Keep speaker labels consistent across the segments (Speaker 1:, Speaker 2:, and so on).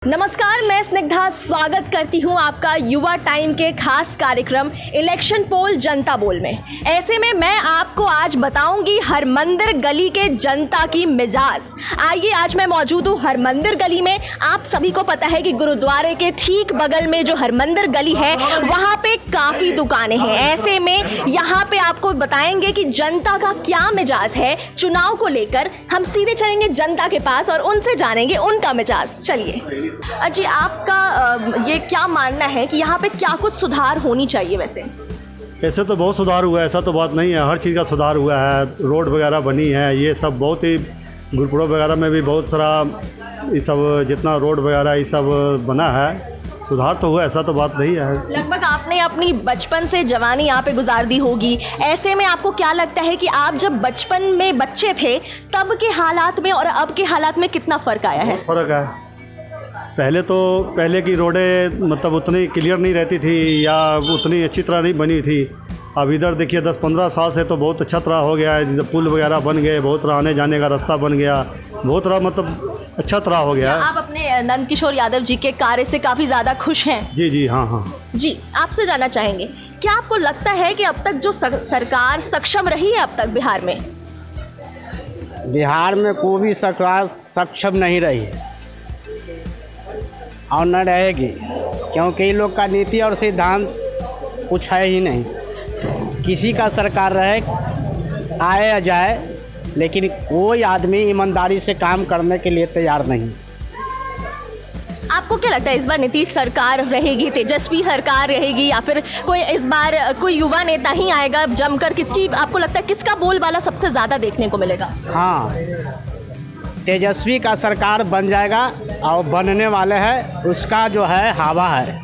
Speaker 1: नमस्कार, मैं स्निग्धा स्वागत करती हूं आपका युवा टाइम के खास कार्यक्रम इलेक्शन पोल जनता बोल में। ऐसे में मैं आपको आज बताऊंगी हरमंदिर गली के जनता की मिजाज। आइए, आज मैं मौजूद हूं हरमंदिर गली में। आप सभी को पता है कि गुरुद्वारे के ठीक बगल में जो हरमंदिर गली है वहां पे काफ़ी दुकानें हैं। ऐसे में यहाँ पे आपको बताएंगे कि जनता का क्या मिजाज है चुनाव को लेकर। हम सीधे चलेंगे जनता के पास और उनसे जानेंगे उनका मिजाज। चलिए जी, आपका ये क्या मानना है कि यहाँ पे क्या कुछ सुधार होनी चाहिए? वैसे
Speaker 2: तो बहुत सुधार हुआ है, ऐसा तो बात नहीं है। हर चीज़ का सुधार हुआ है, रोड वगैरह बनी है, ये सब बहुत ही गुरुपुरब वगैरह में भी बहुत सारा ये सब जितना रोड वगैरह ये सब बना है, सुधार तो हुआ, ऐसा तो बात नहीं है।
Speaker 1: लगभग आपने अपनी बचपन से जवानी यहाँ पे गुजार दी होगी। ऐसे में आपको क्या लगता है कि आप जब बचपन में बच्चे थे तब के हालात में और अब के हालात में कितना फ़र्क आया है?
Speaker 2: फ़र्क है। पहले की रोडें मतलब उतनी क्लियर नहीं रहती थी या उतनी अच्छी तरह नहीं बनी थी। अब इधर देखिए 10-15 साल से तो बहुत अच्छा तरह हो गया है। पुल वगैरह बन गए, बहुत तरह आने जाने का रास्ता बन गया, बहुत तरह मतलब अच्छा तरह हो गया है।
Speaker 1: आप अपने नंदकिशोर यादव जी के कार्य से काफ़ी ज़्यादा खुश हैं?
Speaker 2: जी हाँ
Speaker 1: जी, आपसे जानना चाहेंगे, क्या आपको लगता है कि अब तक जो सरकार सक्षम रही है अब तक बिहार में?
Speaker 3: बिहार में कोई भी सरकार सक्षम नहीं रही और न रहेगी, क्योंकि इन लोग का नीति और सिद्धांत कुछ है ही नहीं। किसी का सरकार रहे, आए या जाए, लेकिन कोई आदमी ईमानदारी से काम करने के लिए तैयार नहीं।
Speaker 1: आपको क्या लगता है इस बार नीतीश सरकार रहेगी, तेजस्वी सरकार रहेगी, या फिर कोई इस बार कोई युवा नेता ही आएगा जमकर? किसकी आपको लगता है किसका बोलबाला सबसे ज़्यादा देखने को मिलेगा?
Speaker 3: हाँ, तेजस्वी का सरकार बन जाएगा और बनने वाले हैं, उसका जो है हवा है।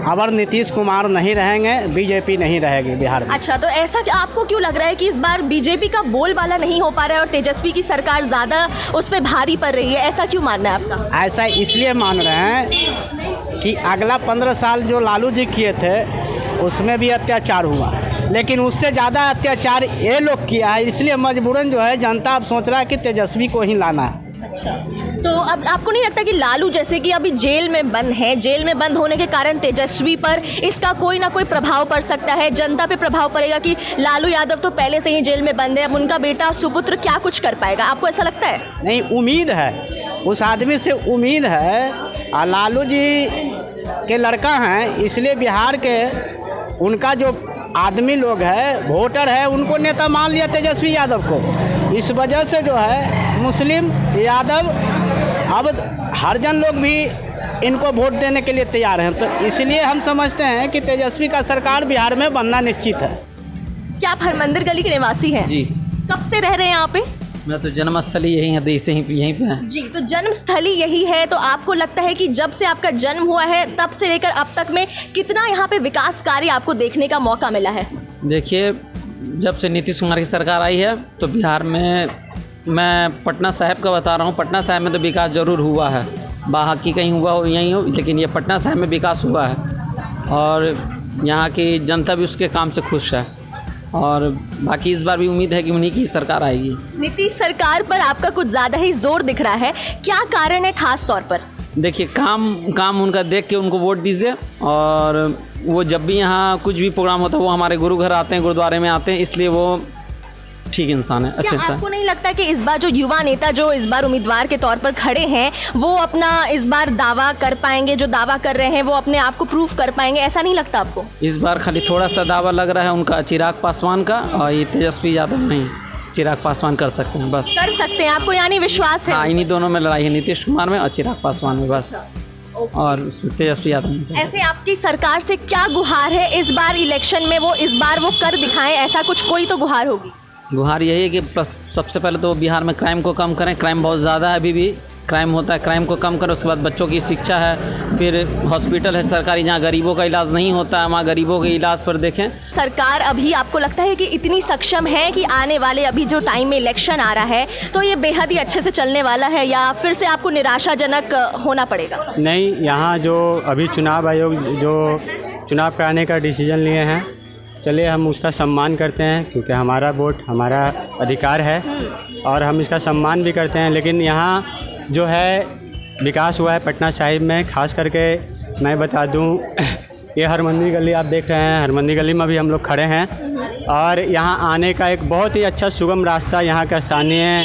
Speaker 3: अगर नीतीश कुमार नहीं रहेंगे, बीजेपी नहीं रहेगी बिहार में।
Speaker 1: अच्छा, तो ऐसा आपको क्यों लग रहा है कि इस बार बीजेपी का बोलबाला नहीं हो पा रहा है और तेजस्वी की सरकार ज़्यादा उस पर भारी पड़ रही है? ऐसा क्यों मानना है आपका?
Speaker 3: ऐसा इसलिए मान रहे हैं कि अगला 15 साल जो लालू जी किए थे उसमें भी अत्याचार हुआ, लेकिन उससे ज़्यादा अत्याचार ये लोग किया है। इसलिए मजबूरन जो है जनता अब सोच रहा है कि तेजस्वी को ही लाना है।
Speaker 1: अच्छा, तो अब आपको नहीं लगता कि लालू जैसे कि अभी जेल में बंद है, जेल में बंद होने के कारण तेजस्वी पर इसका कोई ना कोई प्रभाव पड़ सकता है? जनता पे प्रभाव पड़ेगा कि लालू यादव तो पहले से ही जेल में बंद है, अब उनका बेटा सुपुत्र क्या कुछ कर पाएगा? आपको ऐसा लगता है?
Speaker 3: नहीं, उम्मीद है, उस आदमी से उम्मीद है। और लालू जी के लड़का हैं, इसलिए बिहार के उनका जो आदमी लोग है, वोटर है, उनको नेता मान लिया तेजस्वी यादव को। इस वजह से जो है मुस्लिम यादव अब हरिजन लोग भी इनको वोट देने के लिए तैयार हैं। तो इसलिए हम समझते हैं कि तेजस्वी का सरकार बिहार में बनना निश्चित है।
Speaker 1: क्या आप हरमंदिर गली के निवासी हैं?
Speaker 4: जी।
Speaker 1: कब से रह रहे हैं यहाँ पे?
Speaker 4: मैं तो जन्मस्थली यही है, देश से ही यहीं पे है।
Speaker 1: जी, तो जन्मस्थली यही है, तो आपको लगता है कि जब से आपका जन्म हुआ है तब से लेकर अब तक में कितना यहाँ पे विकास कार्य आपको देखने का मौका मिला है?
Speaker 4: देखिए, जब से नीतीश कुमार की सरकार आई है तो बिहार में, मैं पटना साहिब का बता रहा हूँ, पटना साहिब में तो विकास ज़रूर हुआ है। बाकी कहीं हुआ हो यहीं हो, लेकिन ये पटना साहिब में विकास हुआ है और यहाँ की जनता भी उसके काम से खुश है। और बाकी इस बार भी उम्मीद है कि उन्हीं की सरकार आएगी।
Speaker 1: नीतीश सरकार पर आपका कुछ ज़्यादा ही जोर दिख रहा है, क्या कारण है खास तौर पर?
Speaker 4: देखिए, काम उनका देख के उनको वोट दीजिए। और वो जब भी यहाँ कुछ भी प्रोग्राम होता है वो हमारे गुरु घर आते हैं, गुरुद्वारे में आते हैं, इसलिए वो ठीक इंसान है, अच्छे इंसान।
Speaker 1: आपको नहीं लगता कि इस बार जो युवा नेता जो इस बार उम्मीदवार के तौर पर खड़े हैं वो अपना इस बार दावा कर पाएंगे, जो दावा कर रहे हैं वो अपने आप को प्रूफ कर पाएंगे? ऐसा नहीं लगता आपको?
Speaker 4: इस बार खाली थोड़ा सा दावा लग रहा है उनका, चिराग पासवान का, और ये तेजस्वी यादव नहीं, चिराग पासवान कर सकते हैं, बस
Speaker 1: कर सकते हैं। आपको यानी विश्वास है?
Speaker 4: हाँ, इन्हीं दोनों में लड़ाई है, नीतीश कुमार में और चिराग पासवान में, बस। और तेजस्वी यादव में।
Speaker 1: ऐसे आपकी सरकार से क्या गुहार है इस बार इलेक्शन में, वो इस बार वो कर दिखाएं? ऐसा कुछ कोई तो गुहार होगी।
Speaker 4: गुहार यही है कि सबसे पहले तो बिहार में क्राइम को कम करें। क्राइम बहुत ज़्यादा है, अभी भी क्राइम होता है, क्राइम को कम करें। उसके बाद बच्चों की शिक्षा है, फिर हॉस्पिटल है सरकारी जहाँ गरीबों का इलाज नहीं होता है, वहाँ गरीबों के इलाज पर देखें।
Speaker 1: सरकार अभी आपको लगता है कि इतनी सक्षम है कि आने वाले अभी जो टाइम में इलेक्शन आ रहा है तो ये बेहद ही अच्छे से चलने वाला है, या फिर से आपको निराशाजनक होना पड़ेगा?
Speaker 2: नहीं, यहाँ जो अभी चुनाव आयोग जो चुनाव कराने का डिसीजन लिए हैं, चलिए हम उसका सम्मान करते हैं, क्योंकि हमारा वोट हमारा अधिकार है और हम इसका सम्मान भी करते हैं। लेकिन यहाँ जो है
Speaker 5: विकास हुआ है पटना साहिब में। खास करके मैं बता दूं ये हरमंदिर गली आप देख रहे हैं, हरमंदिर गली में भी हम लोग खड़े हैं और यहाँ आने का एक बहुत ही अच्छा सुगम रास्ता यहाँ के स्थानीय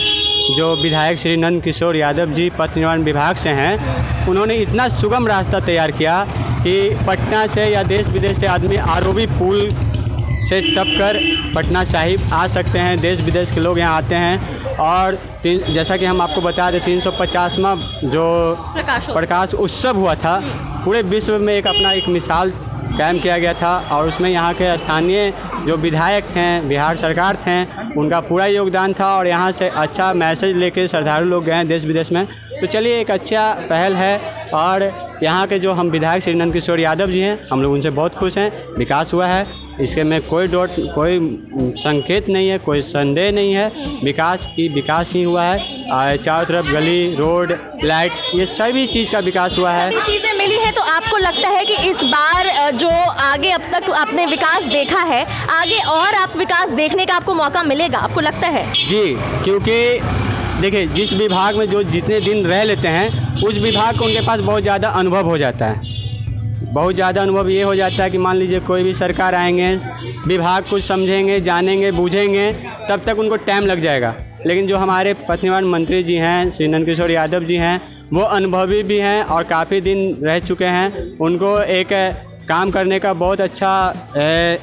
Speaker 5: जो विधायक श्री नंद किशोर यादव जी पथ निर्माण विभाग से हैं, उन्होंने इतना सुगम रास्ता तैयार किया कि पटना से या देश विदेश से आदमी आरओबी पुल से टप कर पटना साहिब आ सकते हैं। देश विदेश के लोग यहाँ आते हैं और जैसा कि हम आपको बता दें 350वां जो प्रकाश उत्सव हुआ था, पूरे विश्व में एक अपना एक मिसाल कायम किया गया था और उसमें यहाँ के स्थानीय जो विधायक हैं, बिहार सरकार थे, उनका पूरा योगदान था और यहाँ से अच्छा मैसेज लेके श्रद्धालु लोग गए हैं देश विदेश में। तो चलिए एक अच्छा पहल है और यहाँ के जो हम विधायक श्री नंद किशोर यादव जी हैं, हम लोग उनसे बहुत खुश हैं। विकास हुआ है, इसके में कोई संकेत नहीं है, कोई संदेह नहीं है। विकास ही हुआ है। चारों तरफ गली, रोड, लाइट, ये सभी चीज़ का विकास हुआ है।
Speaker 1: सभी चीज़ें मिली हैं। तो आपको लगता है कि इस बार जो आगे अब तक आपने विकास देखा है, आगे और आप विकास देखने का आपको मौका मिलेगा, आपको लगता है?
Speaker 5: जी, क्योंकि देखिए जिस विभाग में जो जितने दिन रह लेते हैं उस विभाग को उनके पास बहुत ज़्यादा अनुभव हो जाता है। बहुत ज़्यादा अनुभव ये हो जाता है कि मान लीजिए कोई भी सरकार आएंगे, विभाग कुछ समझेंगे, जानेंगे, बूझेंगे, तब तक उनको टाइम लग जाएगा। लेकिन जो हमारे पथ निर्माण मंत्री जी हैं श्री नंद किशोर यादव जी हैं, वो अनुभवी भी हैं और काफ़ी दिन रह चुके हैं। उनको एक काम करने का बहुत अच्छा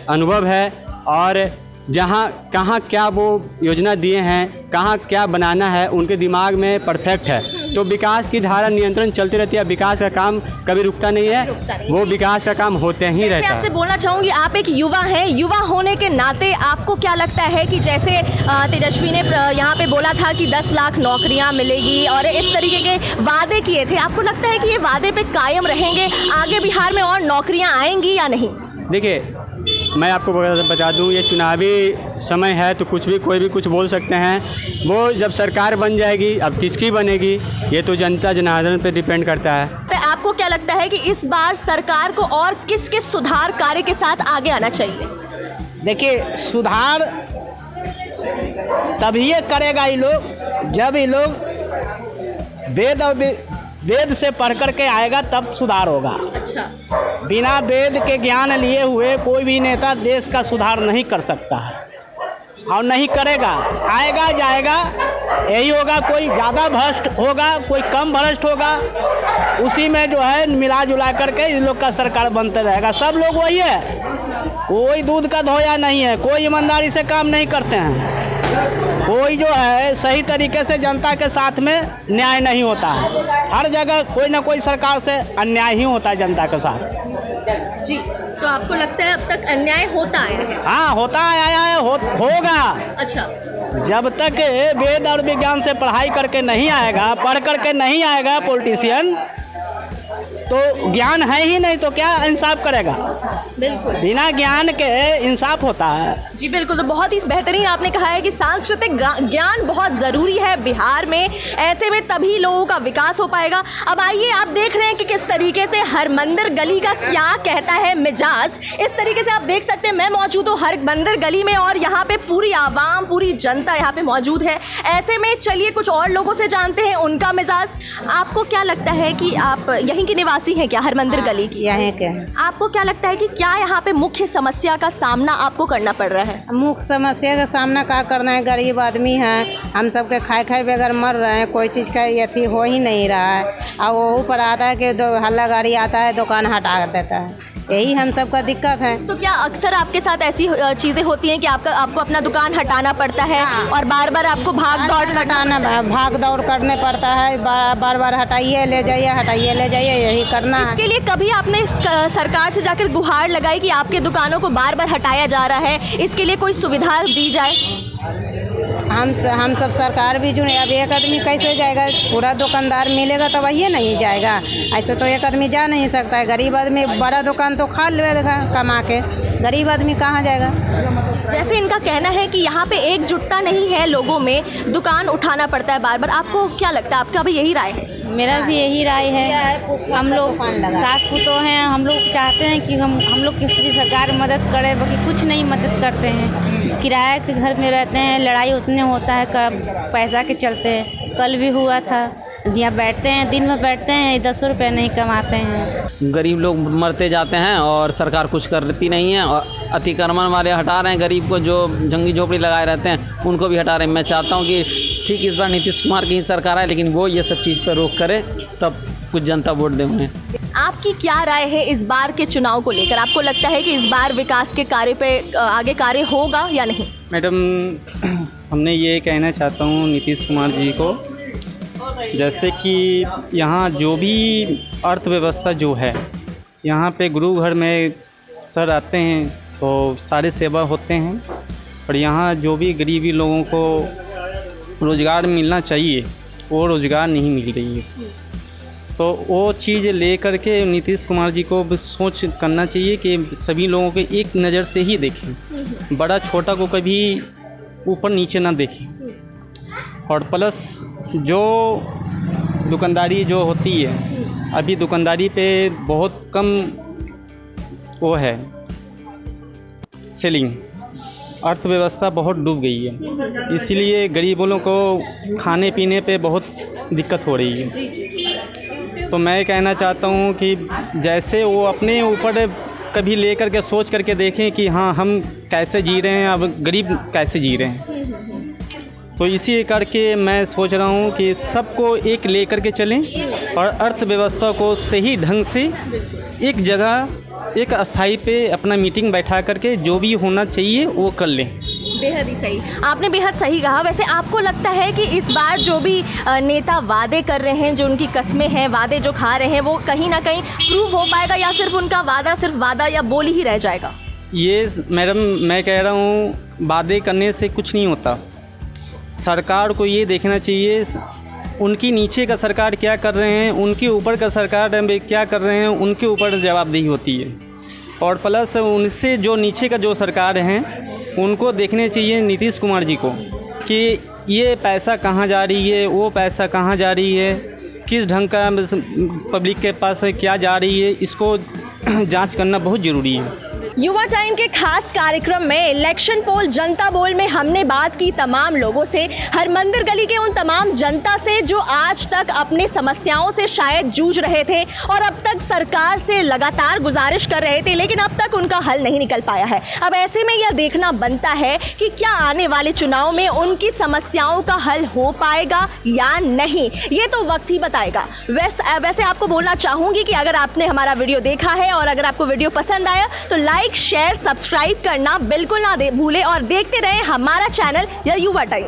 Speaker 5: अनुभव है और जहाँ कहाँ क्या वो योजना दिए हैं, कहाँ क्या बनाना है, उनके दिमाग में परफेक्ट है। तो विकास की धारा नियंत्रण चलती रहती है। विकास का काम कभी रुकता नहीं है, वो विकास का काम होते ही रहता है।
Speaker 1: आपसे बोलना चाहूँगी, आप एक युवा हैं, युवा होने के नाते आपको क्या लगता है कि जैसे तेजस्वी ने यहाँ पे बोला था कि 10 लाख नौकरियाँ मिलेगी और इस तरीके के वादे किए थे, आपको लगता है कि ये वादे पे कायम रहेंगे, आगे बिहार में और नौकरियाँ आएंगी या नहीं?
Speaker 5: देखिए, मैं आपको बता दूं, ये चुनावी समय है तो कोई भी कुछ बोल सकते हैं। वो जब सरकार बन जाएगी, अब किसकी बनेगी ये तो जनता जनार्दन पे डिपेंड करता है।
Speaker 1: तो आपको क्या लगता है कि इस बार सरकार को और किस किस सुधार कार्य के साथ आगे आना चाहिए?
Speaker 3: देखिए, सुधार तभी करेगा ये लोग जब ये लोग वेद से पढ़ कर के आएगा, तब सुधार होगा।
Speaker 1: अच्छा।
Speaker 3: बिना वेद के ज्ञान लिए हुए कोई भी नेता देश का सुधार नहीं कर सकता है और नहीं करेगा। आएगा जाएगा यही होगा, कोई ज़्यादा भ्रष्ट होगा, कोई कम भ्रष्ट होगा, उसी में जो है मिला जुला करके इन लोग का सरकार बनते रहेगा। सब लोग वही है, कोई दूध का धोया नहीं है, कोई ईमानदारी से काम नहीं करते हैं, कोई जो है सही तरीके से जनता के साथ में न्याय नहीं होता है। हर जगह कोई ना कोई सरकार से अन्याय ही होता है जनता के साथ।
Speaker 1: जी, तो आपको लगता है अब तक अन्याय होता है?
Speaker 3: हाँ, होता आया है, होगा।
Speaker 1: अच्छा।
Speaker 3: जब तक वेद और विज्ञान से पढ़ाई करके नहीं आएगा, पढ़ करके नहीं आएगा पॉलिटिशियन, तो ज्ञान है ही नहीं तो क्या इंसाफ करेगा?
Speaker 1: बिल्कुल,
Speaker 3: बिना ज्ञान के इंसाफ होता है।
Speaker 1: जी बिल्कुल। तो बहुत ही बेहतरीन आपने कहा है कि सांस्कृतिक ज्ञान बहुत ज़रूरी है बिहार में, ऐसे में तभी लोगों का विकास हो पाएगा। अब आइए, आप देख रहे हैं कि किस तरीके से हरमंदिर गली का क्या कहता है मिजाज। इस तरीके से आप देख सकते हैं, मैं मौजूद हूँ हरमंदिर गली में और यहाँ पे पूरी आवाम, पूरी जनता यहाँ पे मौजूद है। ऐसे में चलिए कुछ और लोगों से जानते हैं उनका मिजाज। आपको क्या लगता है कि आप यहीं के निवासी हैं क्या, हरमंदिर गली की?
Speaker 6: यहाँ के।
Speaker 1: आपको क्या लगता है कि क्या यहाँ पे मुख्य समस्या का सामना आपको करना पड़ रहा है?
Speaker 6: मुख्य समस्या का सामना क्या करना है, गरीब आदमी हैं, हम सब के खाए बगैर मर रहे हैं, कोई चीज़ का यथी हो ही नहीं रहा है। और वो ऊपर आता है कि हल्ला गाड़ी आता है, दुकान हटा देता है, यही हम सब का दिक्कत है।
Speaker 1: तो क्या अक्सर आपके साथ ऐसी चीज़ें होती हैं कि आपको अपना दुकान हटाना पड़ता है?
Speaker 6: हाँ।
Speaker 1: और बार बार आपको भाग
Speaker 6: दौड़ करने पड़ता है, बार बार हटाइए ले जाइए, हटाइए ले जाइए, यही करना है।
Speaker 1: इसके लिए कभी आपने सरकार से जाकर गुहार लगाई कि आपके दुकानों को बार बार हटाया जा रहा है, इसके लिए कोई सुविधा दी जाए?
Speaker 6: हम सब सरकार भी जुड़े। अब एक आदमी कैसे जाएगा? पूरा दुकानदार मिलेगा तो वही नहीं जाएगा, ऐसे तो एक आदमी जा नहीं सकता है। गरीब आदमी बड़ा दुकान तो खा लेगा कमा के, गरीब आदमी कहाँ जाएगा?
Speaker 1: जैसे इनका कहना है कि यहाँ पे एकजुटता नहीं है लोगों में, दुकान उठाना पड़ता है बार बार। आपको क्या लगता है, आपका भी यही राय है?
Speaker 7: मेरा भी यही राय है। हम लोग सास पुतोह हैं, हम लोग चाहते हैं कि हम लोग किसी भी सरकार मदद करे, बाकी कुछ नहीं मदद करते हैं। किराए के घर में रहते हैं, लड़ाई उतने होता है पैसा के चलते। कल भी हुआ था, यहाँ बैठते हैं, दिन में बैठते हैं, 10 रुपये नहीं कमाते हैं।
Speaker 4: गरीब लोग मरते जाते हैं और सरकार कुछ करती नहीं है, और अतिक्रमण वाले हटा रहे हैं, गरीब को जो झंगी झोपड़ी लगाए रहते हैं उनको भी हटा रहे हैं। मैं चाहता हूँ कि ठीक इस बार नीतीश कुमार की ही सरकार है, लेकिन वो ये सब चीज़ पर रोक करे, तब कुछ जनता वोट दे उन्हें।
Speaker 1: आपकी क्या राय है इस बार के चुनाव को लेकर? आपको लगता है कि इस बार विकास के कार्य पे आगे कार्य होगा या नहीं?
Speaker 5: मैडम, हमने ये कहना चाहता हूँ नीतीश कुमार जी को, जैसे कि यहाँ जो भी अर्थव्यवस्था जो है, यहाँ पे गुरु घर में सर आते हैं तो सारे सेवा होते हैं, और यहाँ जो भी गरीबी लोगों को रोज़गार मिलना चाहिए वो रोज़गार नहीं मिल रही है। तो वो चीज़ ले करके नीतीश कुमार जी को सोच करना चाहिए कि सभी लोगों को एक नज़र से ही देखें, बड़ा छोटा को कभी ऊपर नीचे ना देखें। और प्लस जो दुकानदारी जो होती है, अभी दुकानदारी पे बहुत कम वो है सेलिंग, अर्थव्यवस्था बहुत डूब गई है, इसीलिए गरीबों को खाने पीने पे बहुत दिक्कत हो रही है। तो मैं कहना चाहता हूँ कि जैसे वो अपने ऊपर कभी ले करके सोच करके देखें कि हाँ हम कैसे जी रहे हैं, अब गरीब कैसे जी रहे हैं। तो इसी करके मैं सोच रहा हूँ कि सबको एक ले करके चलें और अर्थव्यवस्था को सही ढंग से एक जगह एक अस्थाई पे अपना मीटिंग बैठा करके जो भी होना चाहिए वो कर लें।
Speaker 1: बेहद ही सही, आपने बेहद सही कहा। वैसे आपको लगता है कि इस बार जो भी नेता वादे कर रहे हैं, जो उनकी कस्में हैं, वादे जो खा रहे हैं, वो कहीं ना कहीं प्रूव हो पाएगा या सिर्फ उनका वादा सिर्फ वादा या बोल ही रह जाएगा?
Speaker 5: ये मैडम मैं कह रहा हूँ, वादे करने से कुछ नहीं होता। सरकार को ये देखना चाहिए उनकी नीचे का सरकार क्या कर रहे हैं, उनके ऊपर का सरकार क्या कर रहे हैं, उनके ऊपर जवाबदेही होती है। और प्लस उनसे जो नीचे का जो सरकार हैं उनको देखने चाहिए नीतीश कुमार जी को कि ये पैसा कहाँ जा रही है, वो पैसा कहाँ जा रही है, किस ढंग का पब्लिक के पास क्या जा रही है, इसको जांच करना बहुत ज़रूरी है।
Speaker 1: युवा टाइम के खास कार्यक्रम में इलेक्शन पोल जनता बोल में हमने बात की तमाम लोगों से, हरमंदिर गली के उन तमाम जनता से जो आज तक अपने समस्याओं से शायद जूझ रहे थे और अब तक सरकार से लगातार गुजारिश कर रहे थे, लेकिन अब तक उनका हल नहीं निकल पाया है। अब ऐसे में यह देखना बनता है कि क्या आने वाले चुनाव में उनकी समस्याओं का हल हो पाएगा या नहीं, ये तो वक्त ही बताएगा। वैसे आपको बोलना चाहूँगी कि अगर आपने हमारा वीडियो देखा है और अगर आपको वीडियो पसंद आया तो लाइक शेयर सब्सक्राइब करना बिल्कुल ना भूलें और देखते रहें हमारा चैनल या युवा टाइम।